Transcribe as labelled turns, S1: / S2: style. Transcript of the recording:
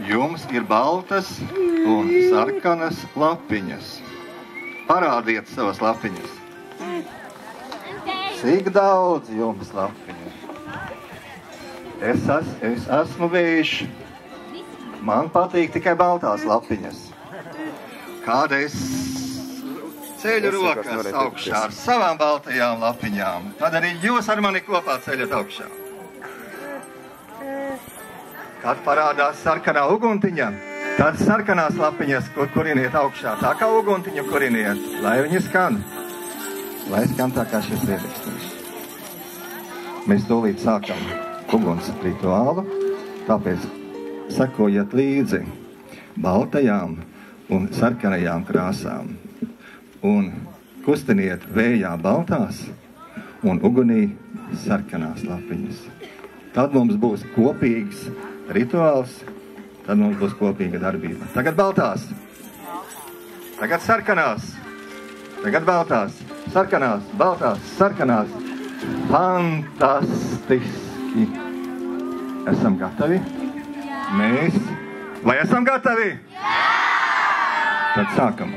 S1: Jums ir baltas un sarkanas lapiņas. Parādiet savas lapiņas. Cik daudz jums lapiņu? Es esmu vējš. Man patīk tikai baltās lapiņas. Kādreiz ceļu rokas augšā ar savām baltajām lapiņām. Tad arī jūs ar mani kopā ceļat augšā. Kad parādās sarkanā uguntiņa, tad sarkanās lapiņas kuriniet augšā. Tā kā uguntiņa kuriniet, lai viņi skan. Lai skan tā kā šis ierakstījums. Mēs tūlīt sākam uguns rituālu, tāpēc sekojiet līdzi baltajām un sarkanajām krāsām. Un kustiniet vējā baltās un ugunī sarkanās lapiņas. Tad mums būs kopīgs rituāls, tad mums būs kopīga darbība. Tagad baltās, tagad sarkanās, tagad baltās, sarkanās, baltās, sarkanās. Fantastiski! Esam gatavi? Mēs? Vai esam gatavi? Jā! Tad sākam.